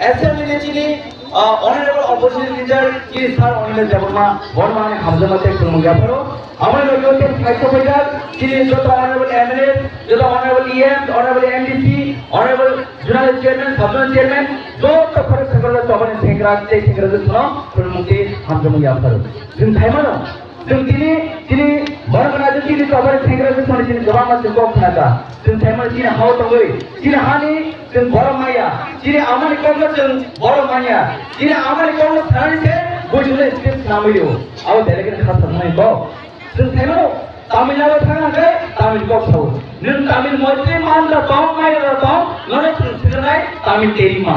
assembly chini honorable opposition leader chini sir Anil Devarma Bormane Hamzamate Kumugaparo amar logote Saito Bajaj chini joto honorable MLA joto honorable EM honorable MDC honorable journal chairman sub chairman joto khare sagala tobane thekra suno Kumugte Hamzamugaparo din thaimano din tini Bormana chini tobane thekra suno chini jawama se kok khata din thaimano chini haw tongoi chini hani din Bormaya chini amani kongla din Bormaya chini amani kongla thani se bojule script namilio aw delegate khata mai ko din thaimano Tamil Nadu thanga Tamil kok thaw nin Tamil moite man la tong mai la tong nore signai Tamil teri ma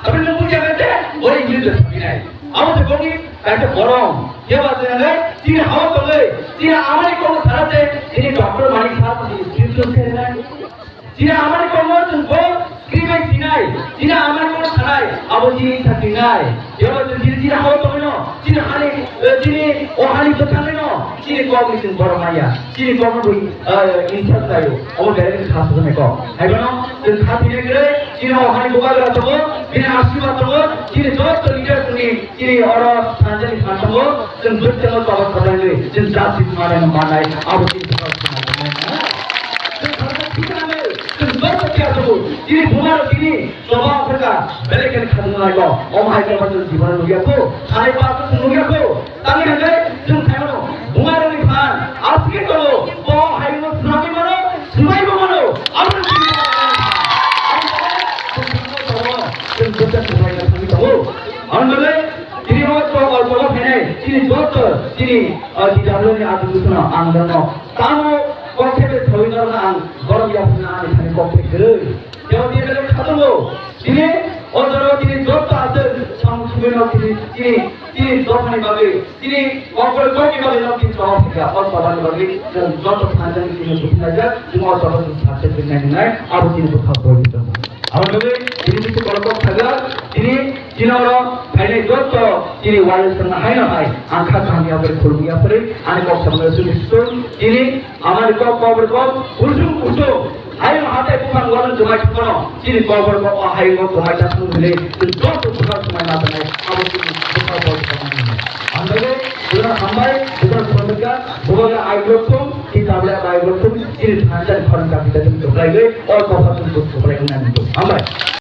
abin nu puja karte ore English signai আমাদের কোনি একটা গরম কে বাজে না তিনি হাওয়া তোলে তিনি আমারই কোন ধারাতে তিনি ডক্টর মানিক সাহেব স্ক্রিপ্ট করে না তিনি আমারই কোন গো স্ক্রিপ্ট সিনাই তিনি আমারই কোন ধারায় আবজি থাকি নাই এবার তিনি হাওয়া তোলে না তিনি হানি তিনি ও হানি তো থাকে না তিনি কমিশন বড় মাইয়া তিনি কম বই ইনসার্ট দাইও ও ডাইরেক্ট খাস করে কো আইবা না তিনি খাতি গেলে তিনি ও হানি বোকালা তো তিনি আশীর্বাদ তো তিনি যত লিডার তিনি और सांजनी खानसंगो जों गोच्चनो तब खबरले जों जाति माने मानाय आबति जों जत क्या तो তিনি বুমার তিনি সভা ফেকা বেলেকেন খাদনা গো ও মাইকে বদল জীবন লইয়া কো সাই পাঁচ লইয়া কো তানি আগে जों খাইনো বুমার নি খান আজকে করো ও হাইনো সুনামি মানো সুমাইবো মানো আমরা जों গোচ্চা সুমাইনা তুমি তো আমরা তিনি হয়তো অল্প ফেনে তিনি যত তিনি দিদারনি আদিগুনা আন্দোলন তানো কক্ষে থইনর আং গরম ইয়াফনা আনি খানি কক্ষে গরে যেও দিলে খাতমো তিনি অজর তিনি যত আছে সংসুবেন তিনি দফানি ভাবে তিনি অপর কমি ভাবে নকি চলফিকা অসবান ভাবে যত খানজানি তিনি বুঝনা যা তুমি অসবান সাথে নাই নাই আর তিনি কথা বলিত আমার ভাবে তিনি কিছু কলক থাকা তিনি जिनोर फाइने जोत जिनि वायरस न हाइनो हाइ आंखा खामिया पर खुलमिया पर आने को समझ सुनिस्तो जिनि हमारे को कवर को उल्टू उल्टो हाइ हाते पुमान गलन जमाइ छनो जिनि कवर को हाइ को जमाइ छनु मिले जोत पुकार समय ना बने अब जिनि पुकार को अंदरे दुना हमारे दुना संबंधा भोगा आइलोको कि ताबला आइलोको जिनि थांजन खरन का बिदा तुम तो लाइले और को तुम तो लाइले ना तो हमारे